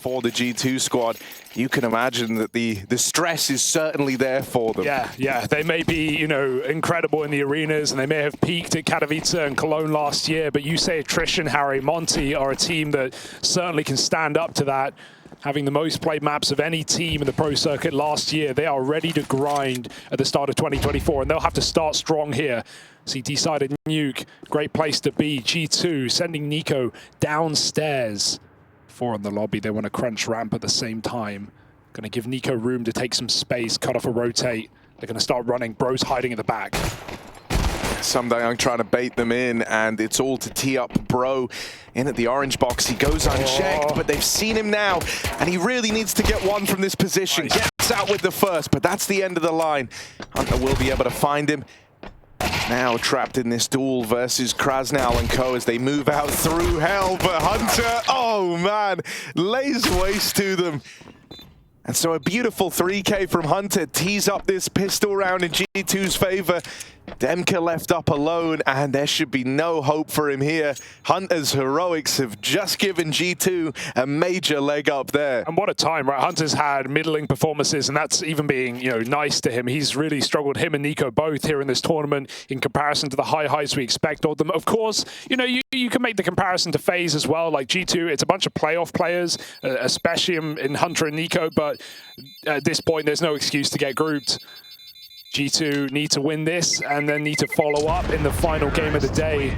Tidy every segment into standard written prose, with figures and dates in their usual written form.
for the G2 squad, you can imagine that the stress is certainly there for them. Yeah, they may be, you know, incredible in the arenas, and they may have peaked at Katowice and Cologne last year, but you say attrition, Harry. Monte are a team that certainly can stand up to that. Having the most played maps of any team in the pro circuit last year, they are ready to grind at the start of 2024, and they'll have to start strong here. CT sided Nuke, great place to be. G2 sending Nico downstairs. 4 in the lobby, they want to crunch ramp at the same time. Going to give Nico room to take some space, cut off a rotate. They're going to start running. Bro's hiding at the back. Young trying to bait them in, and it's all to tee up Bro in at the orange box. He goes unchecked, but they've seen him now, and he really needs to get one from this position. Nice. Gets out with the first, but that's the end of the line. Hunter will be able to find him. Now trapped in this duel versus Krasnal and co as they move out through hell, but Hunter, oh man, lays waste to them. And so a beautiful 3K from Hunter tees up this pistol round in G2's favor. Demka left up alone, and there should be no hope for him here. Hunter's heroics have just given G2 a major leg up there. And what a time, right? Hunter's had middling performances, and that's even being, you know, nice to him. He's really struggled, him and Nico both here in this tournament, in comparison to the high heights we expect of them. Of course, you know, you can make the comparison to FaZe as well. Like G2, it's a bunch of playoff players, especially in Hunter and Nico, but at this point, there's no excuse to get grouped. G2 need to win this and then need to follow up in the final game of the day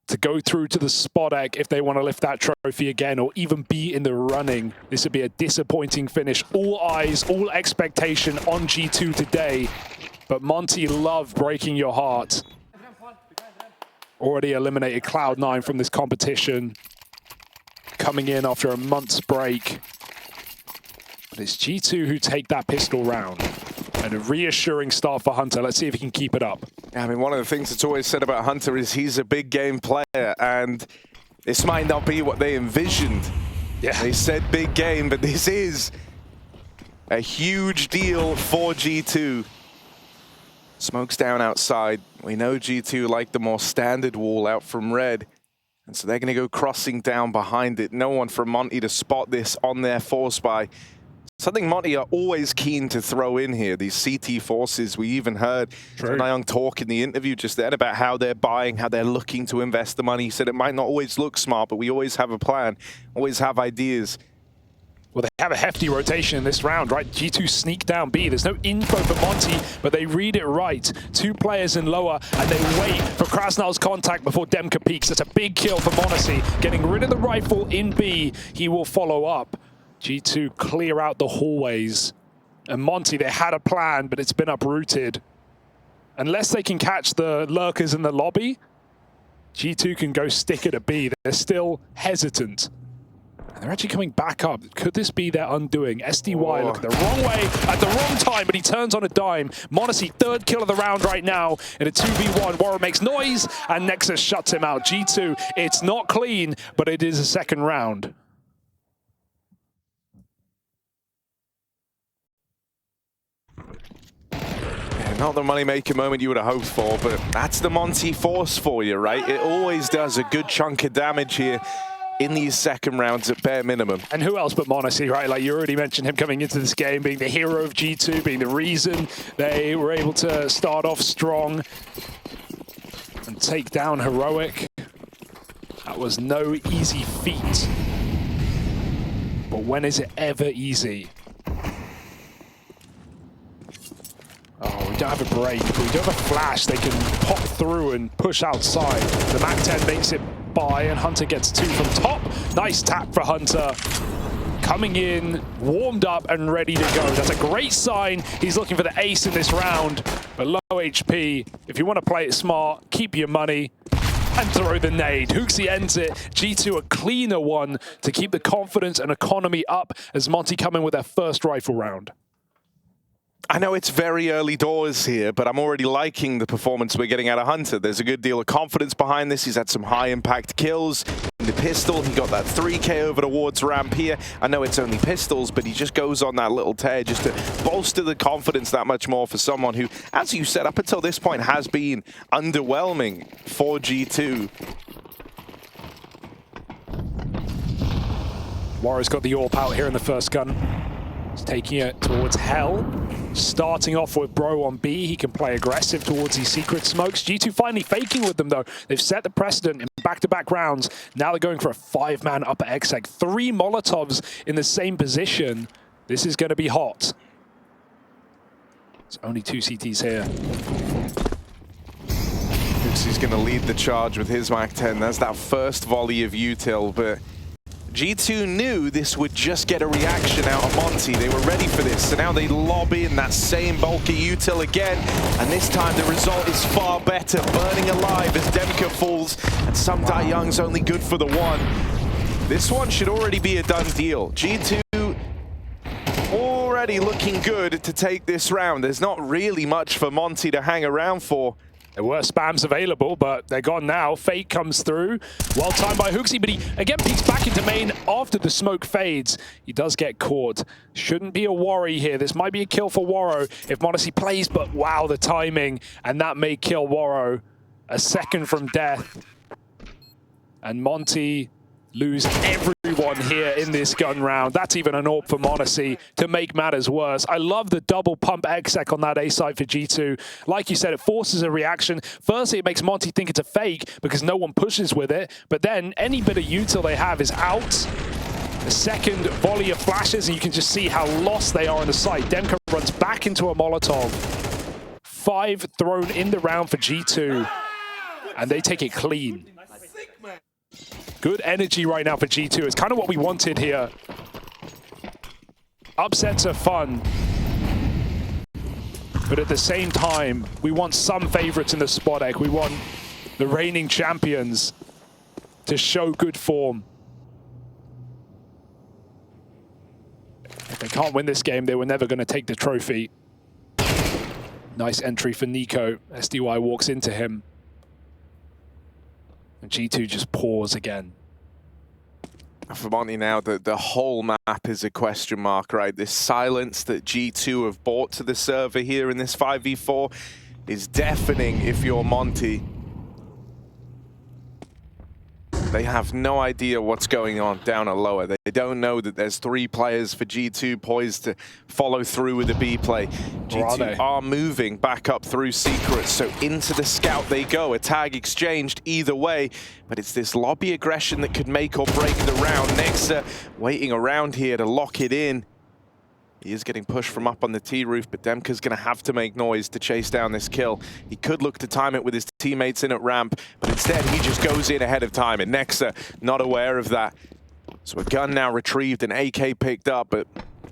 to go through to the spot egg if they want to lift that trophy again or even be in the running. This would be a disappointing finish. All eyes, all expectation on G2 today, but Monte love breaking your heart. Already eliminated Cloud9 from this competition, coming in after a month's break. But it's G2 who take that pistol round. And a reassuring start for Hunter. Let's see if he can keep it up. I mean, one of the things that's always said about Hunter is he's a big game player, and this might not be what they envisioned. Yeah. They said big game, but this is a huge deal for G2. Smoke's down outside. We know G2 like the more standard wall out from red, and so they're going to go crossing down behind it. No one from Monte to spot this on their force buy. Something Monte are always keen to throw in here, these CT forces. We even heard Young talk in the interview just then about how they're buying, how they're looking to invest the money. He said it might not always look smart, but we always have a plan, always have ideas. Well, they have a hefty rotation in this round, right? G2 sneak down B. There's no info for Monte, but they read it right. 2 players in lower, and they wait for Krasnal's contact before Demka peeks. That's a big kill for Monte. Getting rid of the rifle in B, he will follow up. G2 clear out the hallways. And Monte, they had a plan, but it's been uprooted. Unless they can catch the lurkers in the lobby, G2 can go stick it at B. They're still hesitant. And they're actually coming back up. Could this be their undoing? SDY looking the wrong way at the wrong time, but he turns on a dime. Monte, 3rd kill of the round right now in a 2v1. Warren makes noise, and Nexus shuts him out. G2, it's not clean, but it is a 2nd round. Not the money-making moment you would have hoped for, but that's the Monte force for you, right? It always does a good chunk of damage here in these 2nd rounds at bare minimum. And who else but Monte, right? Like you already mentioned him coming into this game, being the hero of G2, being the reason they were able to start off strong and take down Heroic. That was no easy feat. But when is it ever easy? Oh, we don't have a break, but we don't have a flash. They can pop through and push outside. The MAC-10 makes it by, and Hunter gets 2 from top. Nice tap for Hunter. Coming in, warmed up and ready to go. That's a great sign. He's looking for the ace in this round, but low HP. If you want to play it smart, keep your money and throw the nade. Hooksy ends it. G2 a cleaner one to keep the confidence and economy up as Monte come in with their 1st rifle round. I know it's very early doors here, but I'm already liking the performance we're getting out of Hunter. There's a good deal of confidence behind this. He's had some high-impact kills. The pistol, he got that 3K over towards ramp here. I know it's only pistols, but he just goes on that little tear just to bolster the confidence that much more for someone who, as you said, up until this point has been underwhelming for G2. Warrior's got the AWP out here in the first gun. He's taking it towards Hell. Starting off with Bro on B, he can play aggressive towards these secret smokes. G2 finally faking with them though. They've set the precedent in back-to-back rounds. Now they're going for a 5-man upper exec. 3 Molotovs in the same position. This is going to be hot. It's only 2 CTs here. He's going to lead the charge with his MAC-10. That's that first volley of util, but G2 knew this would just get a reaction out of Monte. They were ready for this, so now they lob in that same bulky util again, and this time the result is far better. Burning alive as Demka falls, and some Die Young's only good for the one. This one should already be a done deal. G2 already looking good to take this round. There's not really much for Monte to hang around for. There were spams available, but they're gone now. Fake comes through. Well timed by Hooksy, but he again peeks back into main after the smoke fades. He does get caught. Shouldn't be a worry here. This might be a kill for Warro if Monte plays, but wow, the timing. And that may kill Warro. A second from death. And Monte lose everyone here in this gun round. That's even an AWP for Monte to make matters worse. I love the double pump exec on that A site for G2. Like you said, it forces a reaction. Firstly, it makes Monte think it's a fake because no one pushes with it. But then any bit of util they have is out. The second volley of flashes, and you can just see how lost they are on the site. Demka runs back into a Molotov. 5 thrown in the round for G2. And they take it clean. Good energy right now for G2. It's kind of what we wanted here. Upsets are fun. But at the same time, we want some favorites in the spot egg. We want the reigning champions to show good form. If they can't win this game, they were never going to take the trophy. Nice entry for Nico. SDY walks into him. And G2 just pours again. For Monte now, the whole map is a question mark, right? This silence that G2 have brought to the server here in this 5v4 is deafening if you're Monte. They have no idea what's going on down at lower. They don't know that there's 3 players for G2 poised to follow through with the B play. G2 are moving back up through secrets, so into the scout they go. A tag exchanged either way, but it's this lobby aggression that could make or break the round. Nexa waiting around here to lock it in. He is getting pushed from up on the T roof, but Demka's going to have to make noise to chase down this kill. He could look to time it with his teammates in at ramp, but instead he just goes in ahead of time, and Nexa not aware of that. So a gun now retrieved, an AK picked up, but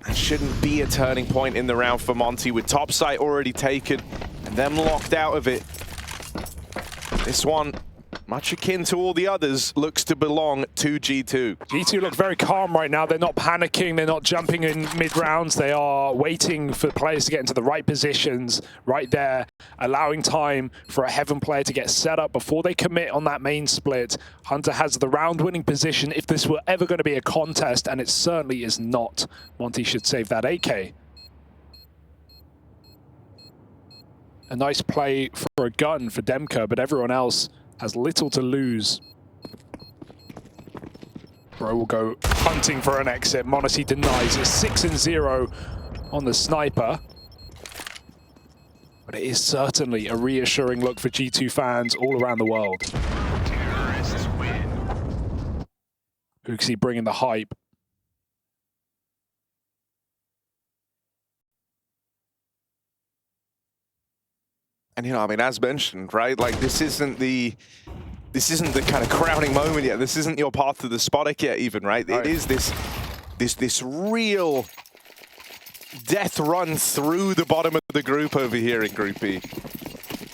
that shouldn't be a turning point in the round for Monte, with top site already taken and them locked out of it. This one, much akin to all the others, looks to belong to G2. G2 look very calm right now. They're not panicking. They're not jumping in mid-rounds. They are waiting for players to get into the right positions right there, allowing time for a Heaven player to get set up before they commit on that main split. Hunter has the round-winning position if this were ever going to be a contest, and it certainly is not. Monte should save that AK. A nice play for a gun for Demka, but everyone else has little to lose. Bro will go hunting for an exit. Monte denies it. 6-0 on the sniper. But it is certainly a reassuring look for G2 fans all around the world. Hooksy bringing the hype. And you know, I mean, as mentioned, right? Like this isn't the kind of crowning moment yet. This isn't your path to the spottic yet, even, right? It is this real death run through the bottom of the group over here in Group B.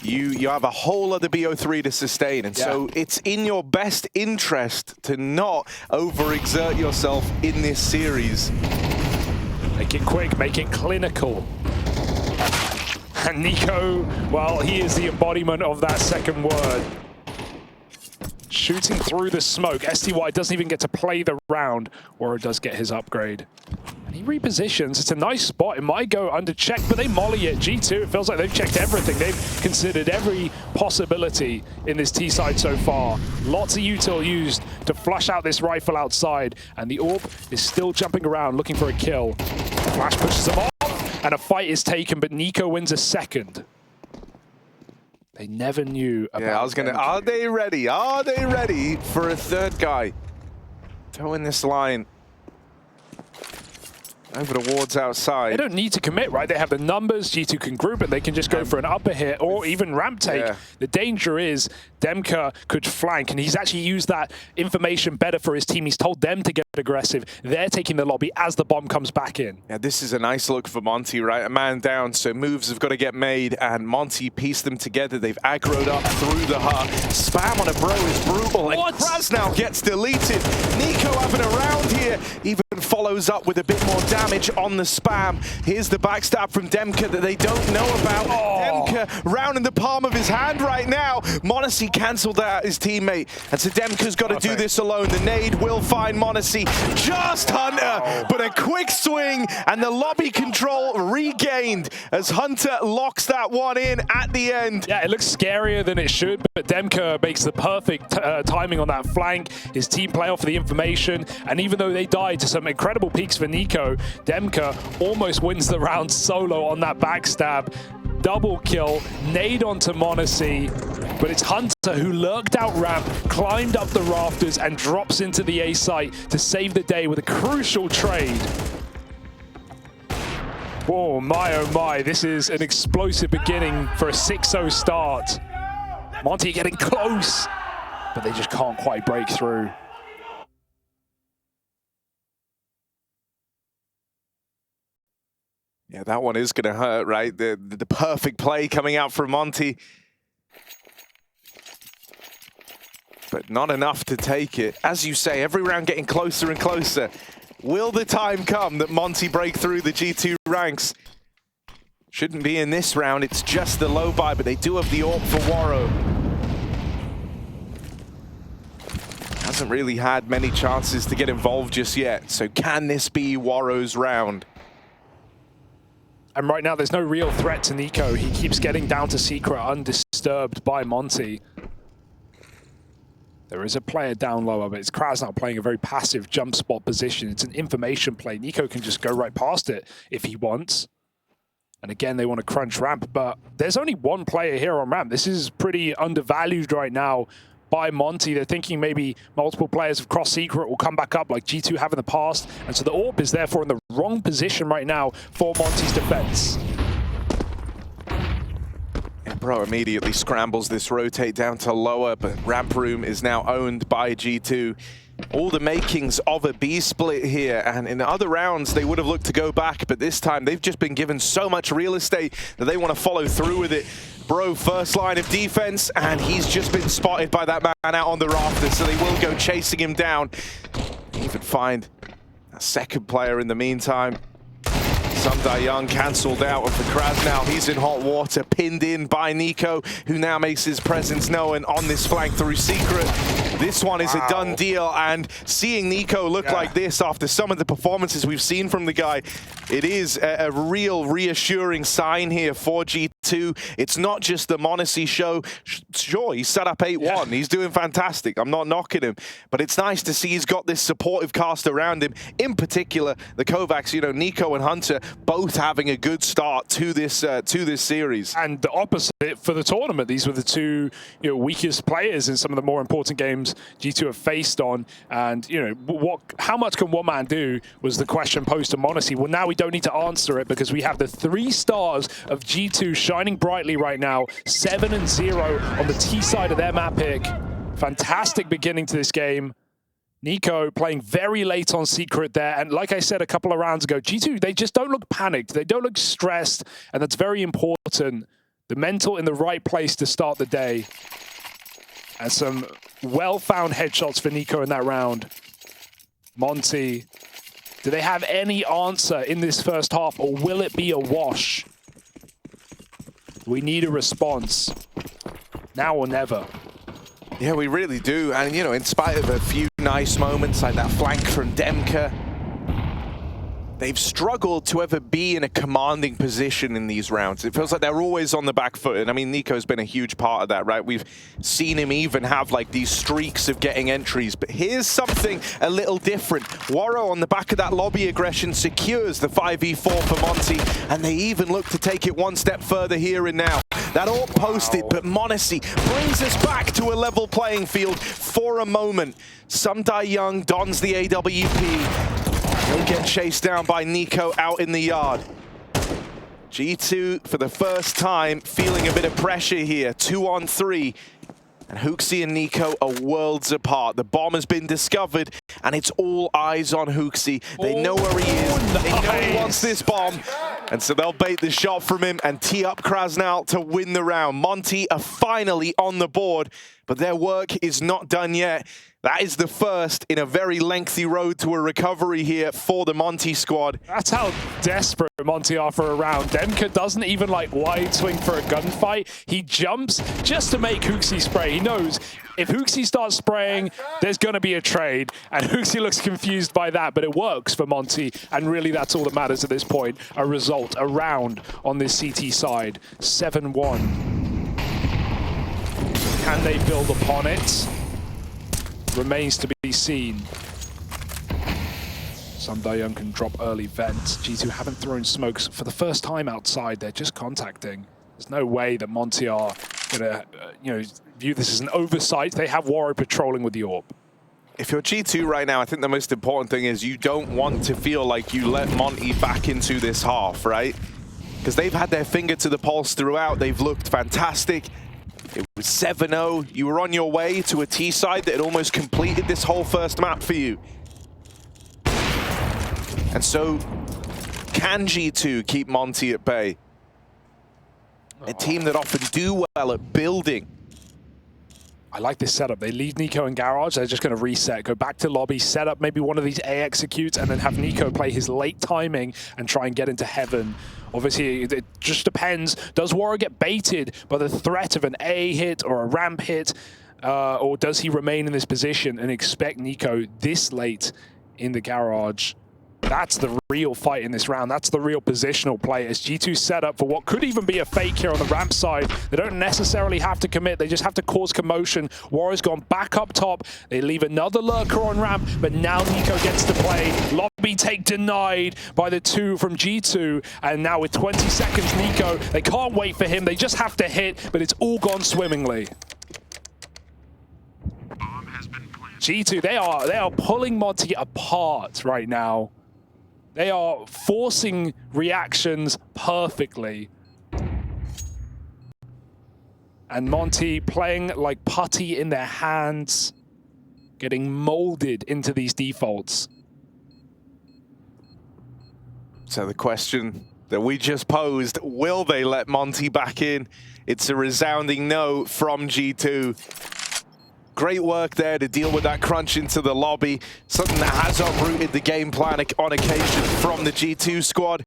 You have a whole other BO3 to sustain, and so it's in your best interest to not overexert yourself in this series. Make it quick, make it clinical. And Nico, well, he is the embodiment of that second word. Shooting through the smoke. STY doesn't even get to play the round, or it does get his upgrade. He repositions. It's a nice spot. It might go under check, but they molly it. G2, it feels like they've checked everything. They've considered every possibility in this T side so far. Lots of util used to flush out this rifle outside, and the AWP is still jumping around looking for a kill. Flash pushes them off, and a fight is taken, but Nico wins a second. They never knew about Yeah, I was gonna. Are they ready? Are they ready for a third guy? Towing this line over the wards outside. They don't need to commit, right? They have the numbers, G2 can group it, they can just go for an upper hit or even ramp take. Yeah. The danger is Demka could flank, and he's actually used that information better for his team. He's told them to get aggressive. They're taking the lobby as the bomb comes back in. Yeah, this is a nice look for Monte, right? A man down, so moves have got to get made, and Monte pieced them together. They've aggroed up through the hut. Spam on a bro is brutal, What? and Krasnal gets deleted. Nico having a round here, even follows up with a bit more damage on the spam. Here's the backstab from Demka that they don't know about. Oh. Demka round in the palm of his hand right now. Monte cancelled out his teammate, and so Demka's got to do this alone. The nade will find Monte. Just Hunter, but a quick swing, and the lobby control regained as Hunter locks that one in at the end. Yeah, it looks scarier than it should, but Demka makes the perfect timing on that flank. His team play off of the information, and even though they died to some incredible peaks for Nico, Demka almost wins the round solo on that backstab. Double kill, nade onto Monte, but it's Hunter who lurked out ramp, climbed up the rafters, and drops into the A site to save the day with a crucial trade. Oh my, this is an explosive beginning for a 6-0 start. Monte getting close, but they just can't quite break through. Yeah, that one is going to hurt, right? The perfect play coming out from Monte. But not enough to take it. As you say, every round getting closer and closer. Will the time come that Monte break through the G2 ranks? Shouldn't be in this round. It's just the low buy, but they do have the AWP for Waro. Hasn't really had many chances to get involved just yet. So can this be Waro's round? And right now, there's no real threat to Nico. He keeps getting down to secret undisturbed by Monte. There is a player down lower, but it's Krasnal playing a very passive jump spot position. It's an information play. Nico can just go right past it if he wants. And again, they want to crunch ramp, but there's only one player here on ramp. This is pretty undervalued right now by Monte. They're thinking maybe multiple players of cross secret will come back up like G2 have in the past. And so the AWP is therefore in the wrong position right now for Monte's defense. And Bro immediately scrambles this rotate down to lower, but ramp room is now owned by G2. All the makings of a B split here, and in other rounds they would have looked to go back, but this time they've just been given so much real estate that they want to follow through with it. Bro, first line of defense, and he's just been spotted by that man out on the rafters, so they will go chasing him down. Even find a second player in the meantime. Sundai Young cancelled out of the Krasnal. He's in hot water, pinned in by Nico, who now makes his presence known on this flank through secret. This one is a done deal, and seeing Nico look like this after some of the performances we've seen from the guy, it is a real reassuring sign here for G2. It's not just the Monte show. Sure, he's set up 8-1. He's doing fantastic. I'm not knocking him, but it's nice to see he's got this supportive cast around him. In particular, the Kovacs, you know, Nico and Hunter, both having a good start to this series. And the opposite for the tournament. These were the two weakest players in some of the more important games G2 have faced on. And how much can one man do was the question posed to Monte. Well, now we don't need to answer it because we have the 3 stars of G2 shining brightly right now. 7-0 on the T side of their map pick. Fantastic beginning to this game. Nico playing very late on secret there, and like I said a couple of rounds ago, G2, they just don't look panicked, they don't look stressed, and that's very important. The mental in the right place to start the day. And some well-found headshots for Nico in that round. Monte, do they have any answer in this first half, or will it be a wash? We need a response. Now or never. Yeah, we really do. And, in spite of a few nice moments like that flank from Demka, they've struggled to ever be in a commanding position in these rounds. It feels like they're always on the back foot. And I mean, Nico's been a huge part of that, right? We've seen him even have like these streaks of getting entries. But here's something a little different. Waro on the back of that lobby aggression secures the 5v4 for Monte. And they even look to take it one step further here and now. That all posted, but Monte brings us back to a level playing field for a moment. Some die young, dons the AWP. He'll get chased down by Nico out in the yard. G2, for the first time, feeling a bit of pressure here. 2-on-3. And Hooksy and Nico are worlds apart. The bomb has been discovered, and it's all eyes on Hooksy. They know where he is. Nice. They know he wants this bomb. And so they'll bait the shot from him and tee up Krasnal to win the round. Monte are finally on the board, but their work is not done yet. That is the first in a very lengthy road to a recovery here for the Monte squad. That's how desperate Monte are for a round. Demka doesn't even like wide swing for a gunfight. He jumps just to make Hooksy spray. He knows if Hooksy starts spraying, there's going to be a trade. And Hooksy looks confused by that, but it works for Monte. And really, that's all that matters at this point. A result, a round on this CT side. 7-1. Can they build upon it? Remains to be seen. Some Dayoung can drop early vents. G2 haven't thrown smokes for the first time outside. They're just contacting. There's no way that Monte are gonna, view this as an oversight. They have Waro patrolling with the AWP. If you're G2 right now, I think the most important thing is you don't want to feel like you let Monte back into this half, right? Because they've had their finger to the pulse throughout. They've looked fantastic. It was 7-0. You were on your way to a T side that had almost completed this whole first map for you. And so, can G2 keep Monte at bay? A team that often do well at building. I like this setup. They leave Nico in garage. They're just going to reset, go back to lobby, set up maybe one of these A executes, and then have Nico play his late timing and try and get into heaven. Obviously, it just depends. Does Waro get baited by the threat of an A hit or a ramp hit? Or does he remain in this position and expect Nico this late in the garage? That's the real fight in this round. That's the real positional play as G2 set up for what could even be a fake here on the ramp side. They don't necessarily have to commit. They just have to cause commotion. Waro's gone back up top. They leave another lurker on ramp, but now Nico gets to play. Lobby take denied by the two from G2. And now with 20 seconds, Nico, they can't wait for him. They just have to hit, but it's all gone swimmingly. G2, they are pulling Monte apart right now. They are forcing reactions perfectly. And Monte playing like putty in their hands, getting molded into these defaults. So the question that we just posed, will they let Monte back in? It's a resounding no from G2. Great work there to deal with that crunch into the lobby. Something that has uprooted the game plan on occasion from the G2 squad.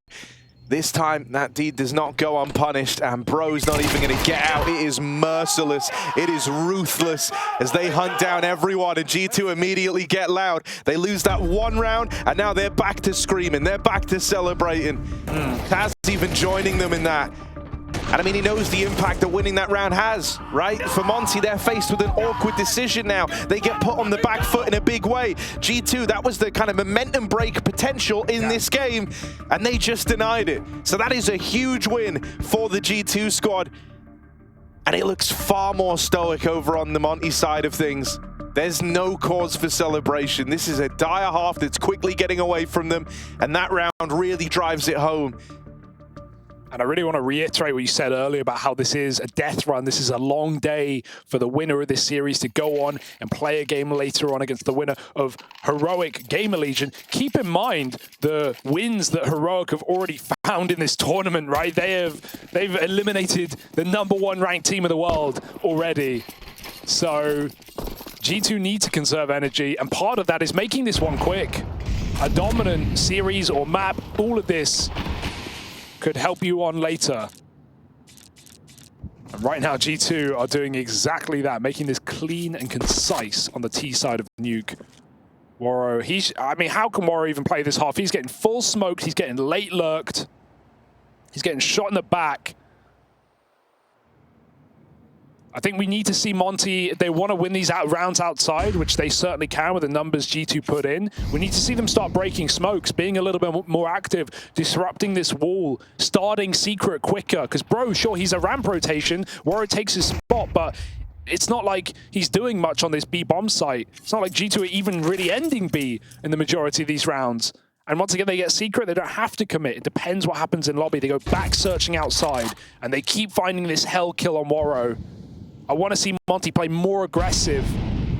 This time, that deed does not go unpunished, and Bro's not even going to get out. It is merciless. It is ruthless as they hunt down everyone, and G2 immediately get loud. They lose that one round, and now they're back to screaming. They're back to celebrating. Taz even joining them in that. And I mean, he knows the impact that winning that round has, right? For Monte, they're faced with an awkward decision now. They get put on the back foot in a big way. G2, that was the kind of momentum break potential in this game, and they just denied it. So that is a huge win for the G2 squad. And it looks far more stoic over on the Monte side of things. There's no cause for celebration. This is a dire half that's quickly getting away from them, and that round really drives it home. And I really want to reiterate what you said earlier about how this is a death run. This is a long day for the winner of this series to go on and play a game later on against the winner of Heroic Gamer Legion. Keep in mind the wins that Heroic have already found in this tournament, right? They've eliminated the #1 ranked team of the world already. So G2 need to conserve energy, and part of that is making this one quick. A dominant series or map, all of this could help you on later. And right now, G2 are doing exactly that, making this clean and concise on the T side of Nuke. Waro, I mean, how can Waro even play this half? He's getting full smoked, he's getting late lurked, he's getting shot in the back. I think we need to see Monte, if they want to win these rounds outside, which they certainly can with the numbers G2 put in. We need to see them start breaking smokes, being a little bit more active, disrupting this wall, starting secret quicker. Because bro, sure, he's a ramp rotation, Waro takes his spot, but it's not like he's doing much on this B bomb site. It's not like G2 are even really ending B in the majority of these rounds. And once again, they get secret, they don't have to commit. It depends what happens in lobby. They go back searching outside, and they keep finding this hell kill on Waro. I want to see Monte play more aggressive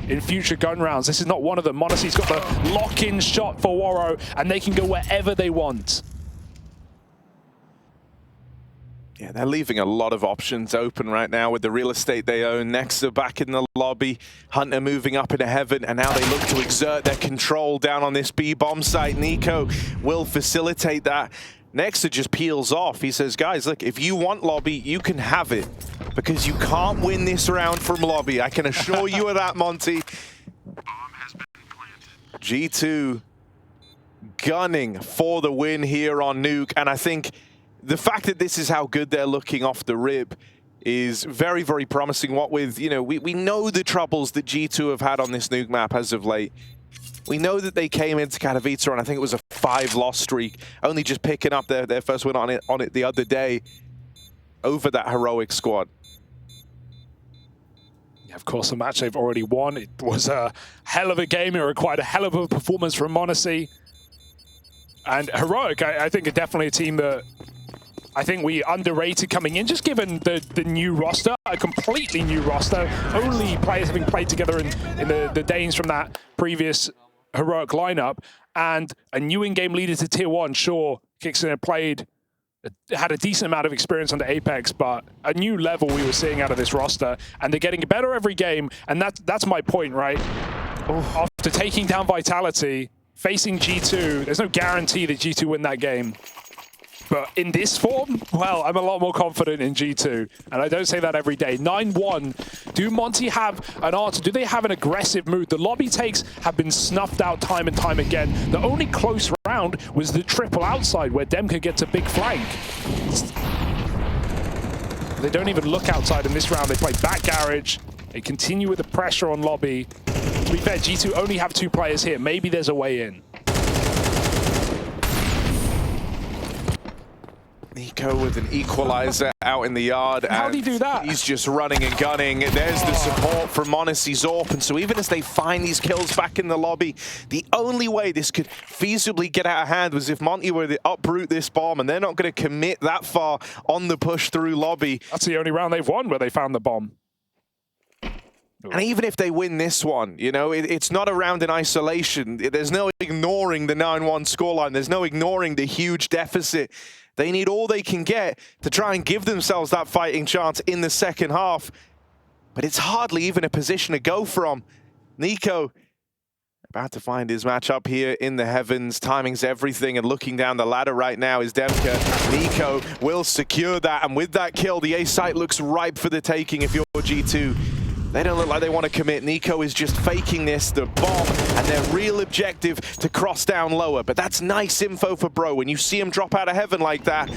in future gun rounds. This is not one of them. Monte's got the lock-in shot for Waro, and they can go wherever they want. Yeah, they're leaving a lot of options open right now with the real estate they own. Nexa back in the lobby, Hunter moving up into heaven, and now they look to exert their control down on this B bomb site. Nico will facilitate that. Nexa just peels off. He says, guys, look, if you want lobby, you can have it. Because you can't win this round from lobby. I can assure you of that, Monte. G2 gunning for the win here on Nuke. And I think the fact that this is how good they're looking off the rip is very, very promising. What with, you know, we know the troubles that G2 have had on this Nuke map as of late. We know that they came into Katowice on, I think it was a 5-loss streak, only just picking up their first win on it the other day over that heroic squad. Yeah, of course, the match they've already won. It was a hell of a game. It required a hell of a performance from Monte. And Heroic, I think, are definitely a team that I think we underrated coming in, just given the new roster, a completely new roster. Only players having played together in the Danes from that previous Heroic lineup, and a new in-game leader to Tier 1, sure, Kixon had a decent amount of experience under Apex, but a new level we were seeing out of this roster, and they're getting better every game, and that's my point, right? Oh. After taking down Vitality, facing G2, there's no guarantee that G2 win that game. But in this form, well, I'm a lot more confident in G2. And I don't say that every day. 9-1. Do Monte have an answer? Do they have an aggressive mood? The lobby takes have been snuffed out time and time again. The only close round was the triple outside where Demka gets a big flank. They don't even look outside in this round. They play back garage. They continue with the pressure on lobby. To be fair, G2 only have 2 players here. Maybe there's a way in. Nico with an equalizer out in the yard. How did he do that? He's just running and gunning. There's the support from Monte's AWP. And so even as they find these kills back in the lobby, the only way this could feasibly get out of hand was if Monte were to uproot this bomb, and they're not going to commit that far on the push through lobby. That's the only round they've won where they found the bomb. And even if they win this one, you know, it's not a round in isolation. There's no ignoring the 9-1 scoreline. There's no ignoring the huge deficit. They need all they can get to try and give themselves that fighting chance in the second half. But it's hardly even a position to go from. Nico about to find his match up here in the heavens. Timing's everything, and looking down the ladder right now is Demka. Nico will secure that, and with that kill, the A site looks ripe for the taking if you're G2. They don't look like they want to commit. Nico is just faking this, the bomb, and their real objective to cross down lower. But that's nice info for Bro. When you see him drop out of heaven like that,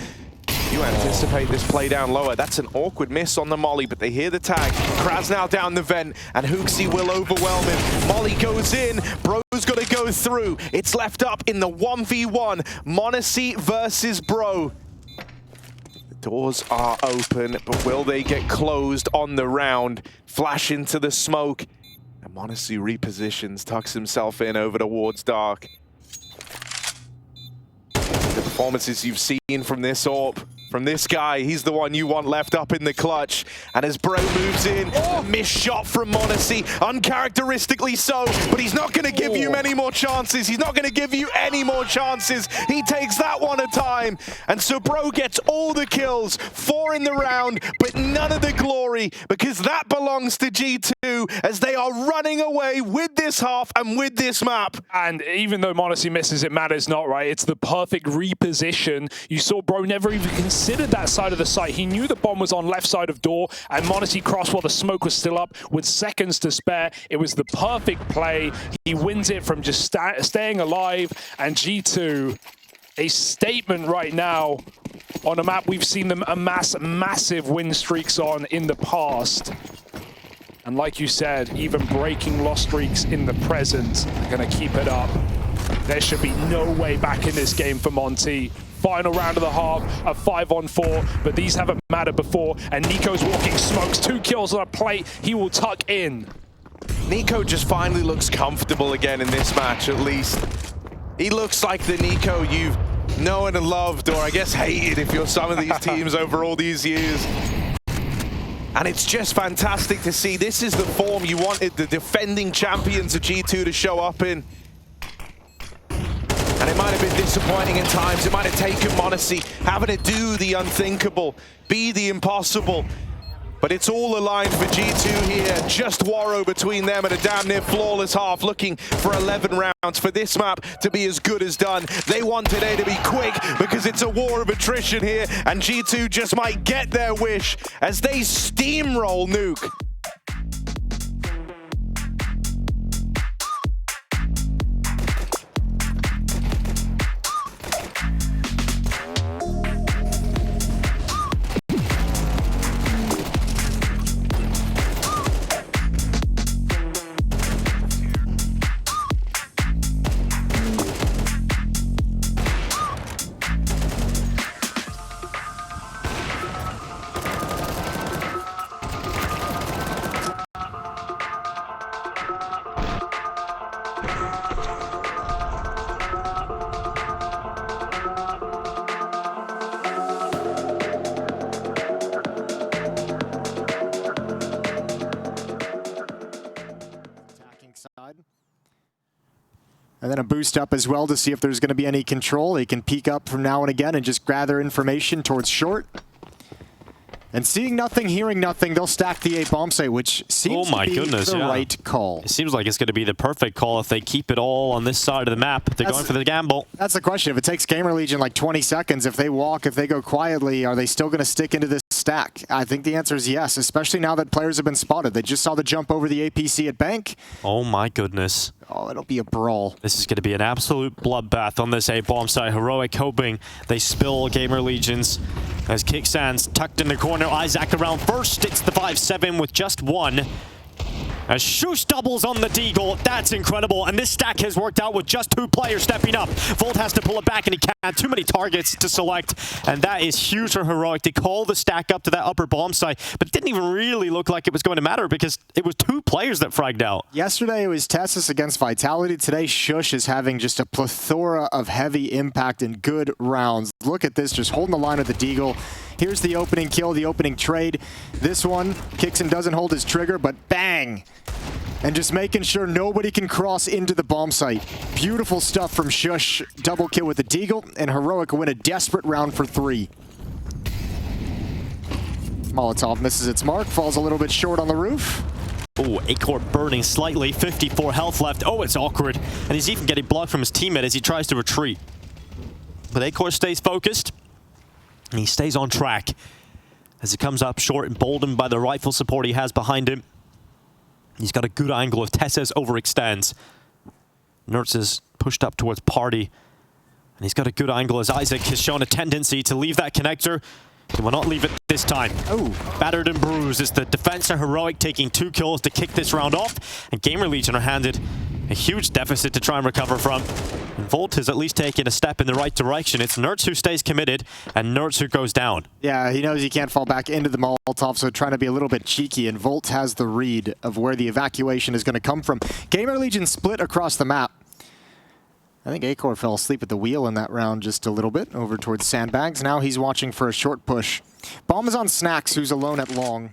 you anticipate this play down lower. That's an awkward miss on the molly, but they hear the tag. Krasnal down the vent, and Hooksy will overwhelm him. Molly goes in, Bro's got to go through. It's left up in the 1v1. Monte versus Bro. Doors are open, but will they get closed on the round? Flash into the smoke. And Monte repositions, tucks himself in over towards Dark. The performances you've seen from this AWP, from this guy, he's the one you want left up in the clutch. And as Bro moves in, a missed shot from Monte, uncharacteristically so, but he's not going to give you many more chances. He's not going to give you any more chances. He takes that one a time. And so Bro gets all the kills. 4 more in the round, but none of the glory, because that belongs to G2 as they are running away with this half and with this map. And even though Monte misses, it matters not, right? It's the perfect reposition. You saw Bro never even considered that side of the site. He knew the bomb was on left side of door, and Monte crossed while the smoke was still up with seconds to spare. It was the perfect play. He wins it from just staying alive, and G2, a statement right now on a map we've seen them amass massive win streaks on in the past. And like you said, even breaking loss streaks in the present, they're going to keep it up. There should be no way back in this game for Monte. Final round of the half, a 5-on-4, but these haven't mattered before. And Nico's walking smokes, 2 kills on a plate. He will tuck in. Nico just finally looks comfortable again in this match, at least. He looks like the Nico you've known and loved, or I guess hated if you're some of these teams over all these years. And it's just fantastic to see. This is the form you wanted the defending champions of G2 to show up in. And it might have been disappointing in times. It might have taken Monte having to do the unthinkable, be the impossible. But it's all aligned for G2 here. Just Waro between them and a damn near flawless half, looking for 11 rounds for this map to be as good as done. They want today to be quick because it's a war of attrition here, and G2 just might get their wish as they steamroll Nuke. And then a boost up as well to see if there's going to be any control. They can peek up from now and again and just gather information towards short. And seeing nothing, hearing nothing, they'll stack the A bomb site, which seems to be the right call. It seems like it's going to be the perfect call if they keep it all on this side of the map. They're going for the gamble. That's the question. If it takes Gamer Legion like 20 seconds, if they walk, if they go quietly, are they still going to stick into this stack? I think the answer is yes, especially now that players have been spotted. They just saw the jump over the APC at Bank. Oh my goodness. Oh, it'll be a brawl. This is going to be an absolute bloodbath on this A-bomb site. Heroic hoping they spill Gamer Legions. As Kicksands tucked in the corner, Isaac around first. It's the 5-7 with just 1. As Shush doubles on the Deagle, that's incredible. And this stack has worked out with just 2 players stepping up. Volt has to pull it back and he can't. Too many targets to select. And that is huge for Heroic to call the stack up to that upper bomb site. But it didn't even really look like it was going to matter because it was 2 players that fragged out. Yesterday it was Tessus against Vitality. Today Shush is having just a plethora of heavy impact and good rounds. Look at this, just holding the line of the Deagle. Here's the opening kill, the opening trade. This one, Kicksan doesn't hold his trigger, but bang! And just making sure nobody can cross into the bomb site. Beautiful stuff from Shush. Double kill with the Deagle, and Heroic win a desperate round for 3. Molotov misses its mark, falls a little bit short on the roof. Oh, Acor burning slightly, 54 health left. Oh, it's awkward. And he's even getting blocked from his teammate as he tries to retreat. But Acor stays focused. And he stays on track as he comes up short, emboldened by the rifle support he has behind him. He's got a good angle if Tessus overextends. Nertz is pushed up towards Party. And he's got a good angle as Isaac has shown a tendency to leave that connector. He will not leave it this time. Oh, battered and bruised is the defense of Heroic, taking 2 kills to kick this round off. And Gamer Legion are handed a huge deficit to try and recover from. And Volt has at least taken a step in the right direction. It's Nertz who stays committed and Nertz who goes down. Yeah, he knows he can't fall back into the Molotov, so trying to be a little bit cheeky, and Volt has the read of where the evacuation is going to come from. Gamer Legion split across the map. I think Acor fell asleep at the wheel in that round just a little bit, over towards Sandbags. Now he's watching for a short push. Bomb is on Snacks, who's alone at long.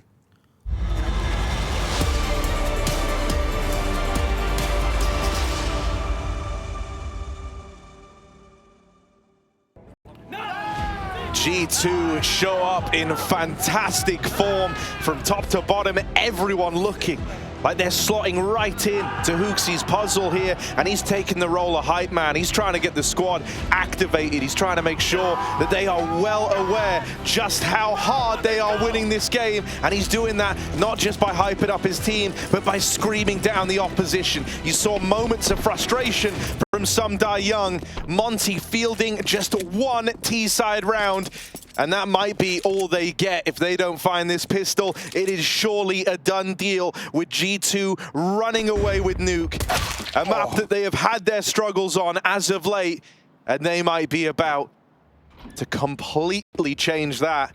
G2 show up in fantastic form from top to bottom. Everyone looking like they're slotting right in to Hooksie's puzzle here, and he's taking the role of hype man. He's trying to get the squad activated. He's trying to make sure that they are well aware just how hard they are winning this game, and he's doing that not just by hyping up his team, but by screaming down the opposition. You saw moments of frustration from some Die Young. Monte fielding just one T-side round, and that might be all they get if they don't find this pistol. It is surely a done deal with G2 running away with Nuke. A map that they have had their struggles on as of late, and they might be about to completely change that.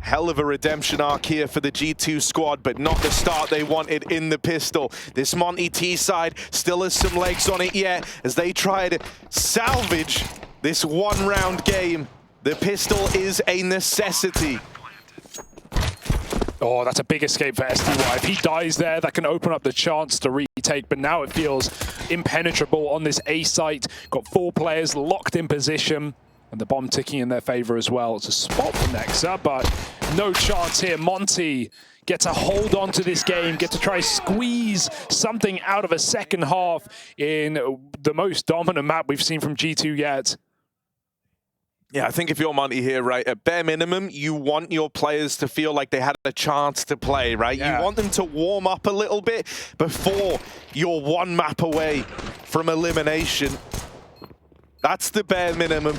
Hell of a redemption arc here for the G2 squad, but not the start they wanted in the pistol. This Monte T side still has some legs on it yet as they try to salvage this one-round game. The pistol is a necessity. Oh, that's a big escape for STY. If he dies there, that can open up the chance to retake, but now it feels impenetrable on this A site. Got 4 players locked in position, and the bomb ticking in their favor as well. It's a spot for Nexa, but no chance here. Monte get to hold on to this game, get to try squeeze something out of a second half in the most dominant map we've seen from G2 yet. Yeah, I think if you're Monte here, right, at bare minimum, you want your players to feel like they had a chance to play, right? Yeah. You want them to warm up a little bit before you're one map away from elimination. That's the bare minimum.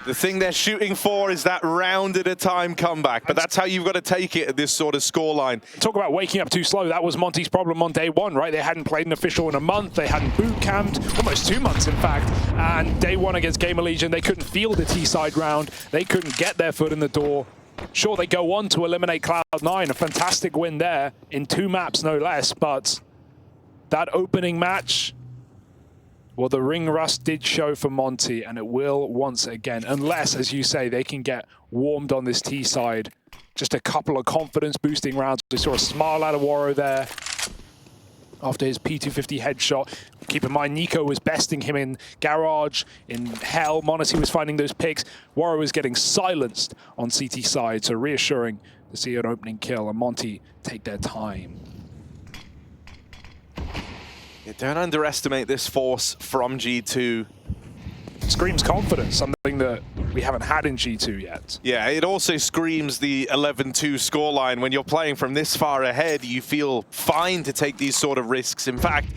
The thing they're shooting for is that round-at-a-time comeback, but that's how you've got to take it at this sort of scoreline. Talk about waking up too slow. That was Monte's problem on day one, right? They hadn't played an official in a month. They hadn't boot camped, almost 2 months, in fact. And day one against Gamer Legion, they couldn't field a T-side round. They couldn't get their foot in the door. Sure, they go on to eliminate Cloud9, a fantastic win there in 2 maps, no less. But that opening match, well, the ring rust did show for Monte, and it will once again, unless, as you say, they can get warmed on this T side. Just a couple of confidence-boosting rounds. We saw a smile out of Waro there after his P250 headshot. Keep in mind, Nico was besting him in Garage, in Hell. Monte was finding those picks. Waro was getting silenced on CT side, so reassuring to see an opening kill, and Monte take their time. Don't underestimate this force from G2. Screams confidence, something that we haven't had in G2 yet. Yeah, it also screams the 11-2 scoreline. When you're playing from this far ahead, you feel fine to take these sort of risks. In fact,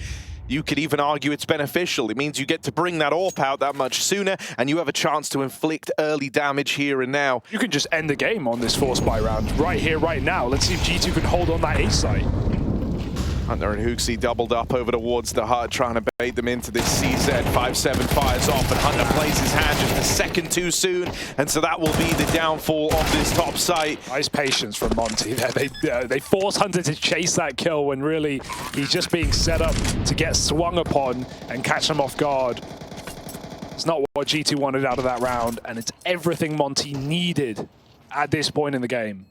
you could even argue it's beneficial. It means you get to bring that AWP out that much sooner, and you have a chance to inflict early damage here and now. You can just end the game on this 4-spy round right here, right now. Let's see if G2 can hold on that A site. Hunter and Hooksie doubled up over towards the hut, trying to bait them into this CZ. 5-7 fires off, and Hunter plays his hand just a second too soon, and so that will be the downfall of this top site. Nice patience from Monte there. They force Hunter to chase that kill when really he's just being set up to get swung upon and catch him off guard. It's not what G2 wanted out of that round, and it's everything Monte needed at this point in the game.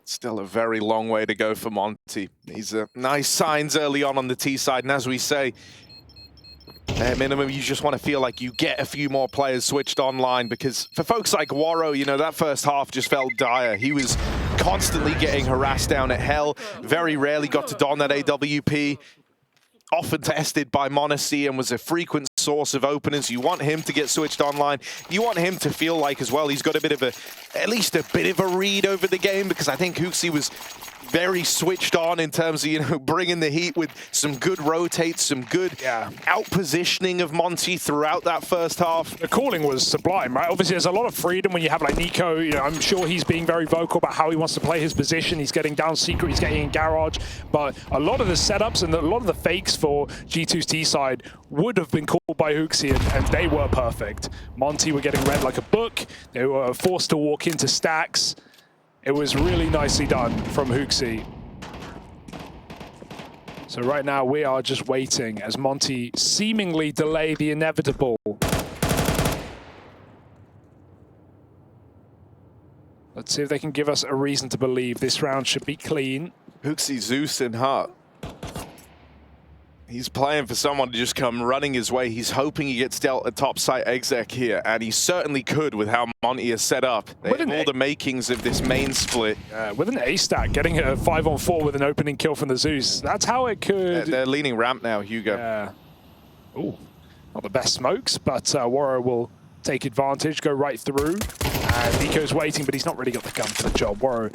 Still a very long way to go for Monte. These are nice signs early on the T side, and as we say, at minimum, you just want to feel like you get a few more players switched online, because for folks like Waro, you know, that first half just felt dire. He was constantly getting harassed down at Hell, very rarely got to don that AWP, often tested by Monacy and was a frequent source of openers. You want him to get switched online. You want him to feel like as well he's got a bit of at least a bit of a read over the game, because I think Hooksie was very switched on in terms of, you know, bringing the heat with some good rotates, some good out-positioning of Monte throughout that first half. The calling was sublime, right? Obviously, there's a lot of freedom when you have like Nico. You know, I'm sure he's being very vocal about how he wants to play his position. He's getting down secret, he's getting in Garage, but a lot of the setups and a lot of the fakes for G2's T side would have been called by Hooksie, and they were perfect. Monte were getting read like a book. They were forced to walk into stacks. It was really nicely done from Hooksie. So right now we are just waiting as Monte seemingly delay the inevitable. Let's see if they can give us a reason to believe this round should be clean. Hooksy, Zeus, and Hart. He's playing for someone to just come running his way. He's hoping he gets dealt a top site exec here, and he certainly could with how Monte is set up. They have all the makings of this main split. With an A stack, getting a 5-on-4 with an opening kill from the Zeus. That's how it could... They're leaning ramp now, Hugo. Ooh, not the best smokes, but Warro will take advantage, go right through. And Nico's waiting, but he's not really got the gun for the job. Warro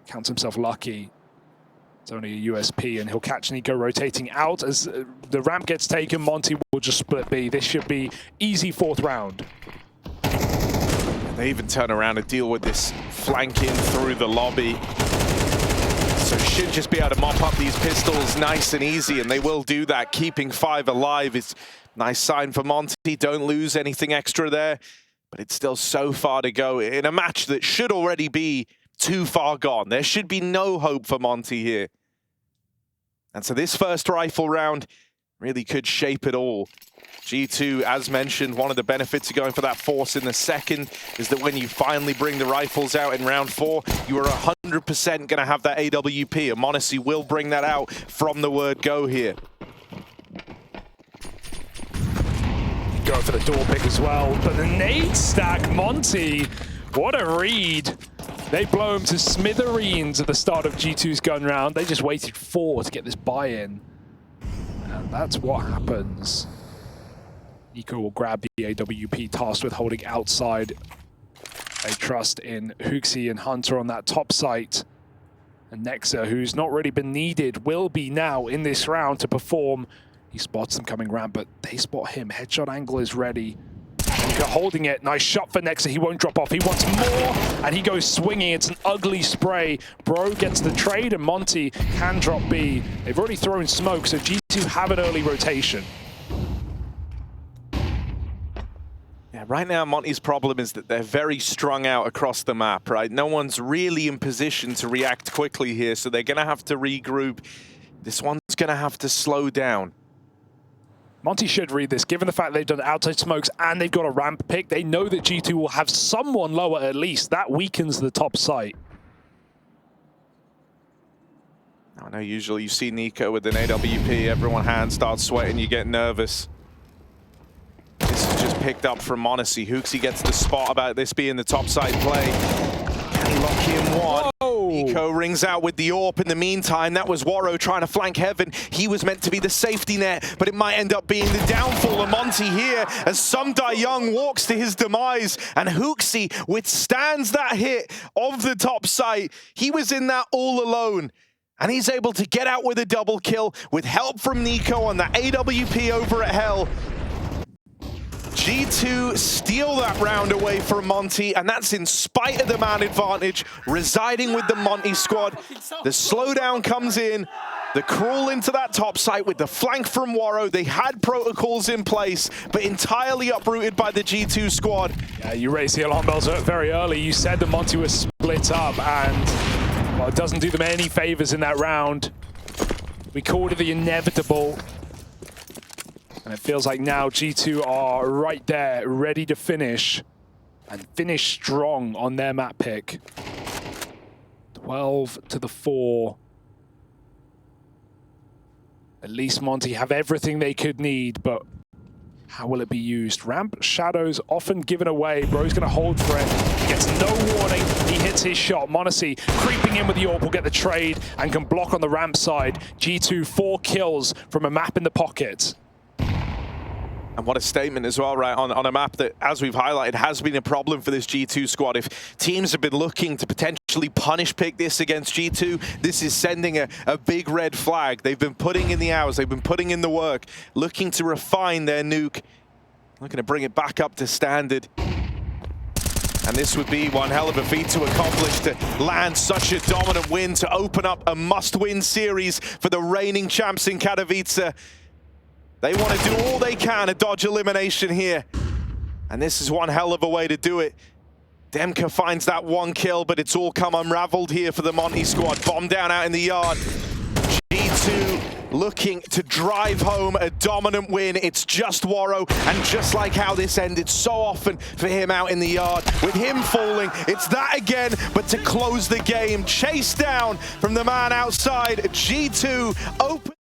counts himself lucky. It's only a USP, and he'll catch Nico rotating out. As the ramp gets taken, Monte will just split B. This should be easy 4th round. They even turn around and deal with this flank in through the lobby. So should just be able to mop up these pistols nice and easy, and they will do that. Keeping 5 alive is a nice sign for Monte. Don't lose anything extra there, but it's still so far to go in a match that should already be too far gone. There should be no hope for Monte here. And so this first rifle round really could shape it all. G2, as mentioned, one of the benefits of going for that force in the second is that when you finally bring the rifles out in round 4, you are 100% going to have that AWP. And Monte will bring that out from the word go here. Go for the door pick as well, but the nade stack, Monte, what a read. They blow him to smithereens at the start of G2's gun round. They just waited 4 to get this buy-in. And that's what happens. Nico will grab the AWP, tasked with holding outside. They trust in Hooksy and Hunter on that top site. And Nexa, who's not really been needed, will be now in this round to perform. He spots them coming round, but they spot him. Headshot angle is ready. Nico holding it. Nice shot for Nexa. He won't drop off. He wants more, and he goes swinging. It's an ugly spray. Bro gets the trade, and Monte can drop B. They've already thrown smoke, so G2 have an early rotation. Yeah, right now, Monte's problem is that they're very strung out across the map, right? No one's really in position to react quickly here, so they're going to have to regroup. This one's going to have to slow down. Monte should read this, given the fact they've done outside smokes and they've got a ramp pick. They know that G2 will have someone lower at least. That weakens the top site. I know usually you see Nico with an AWP, everyone hand starts sweating, you get nervous. This is just picked up from Monte. Hooksy gets the spot about this being the top side play. Can he lock in one? Whoa. Nico rings out with the AWP in the meantime. That was Warro trying to flank Heaven. He was meant to be the safety net, but it might end up being the downfall of Monte here as Sumdai Young walks to his demise, and Hooksy withstands that hit of the top site. He was in that all alone, and he's able to get out with a double kill with help from Nico on the AWP over at Hell. G2 steal that round away from Monte, and that's in spite of the man advantage residing with the Monte squad. The slowdown comes in, the crawl into that top site with the flank from Warro. They had protocols in place, but entirely uprooted by the G2 squad. Yeah, you raised the alarm bells very early. You said that Monte was split up, and well, it doesn't do them any favors in that round. We called it the inevitable. And it feels like now G2 are right there, ready to finish, and finish strong on their map pick. 12-4. At least Monte have everything they could need, but how will it be used? Ramp shadows often given away. Bro's going to hold for it. He gets no warning. He hits his shot. Monte creeping in with the AWP will get the trade and can block on the ramp side. G2 4 kills from a map in the pocket. And what a statement as well, right, on a map that, as we've highlighted, has been a problem for this G2 squad. If teams have been looking to potentially punish pick this against G2, this is sending a big red flag. They've been putting in the hours, they've been putting in the work, looking to refine their nuke, looking to bring it back up to standard. And this would be one hell of a feat to accomplish, to land such a dominant win, to open up a must-win series for the reigning champs in Katowice. They want to do all they can to dodge elimination here. And this is one hell of a way to do it. Demka finds that 1 kill, but it's all come unraveled here for the Monte squad. Bomb down out in the yard. G2 looking to drive home a dominant win. It's just Warrow, and just like how this ended so often for him out in the yard, with him falling, it's that again, but to close the game, chased down from the man outside, G2 open.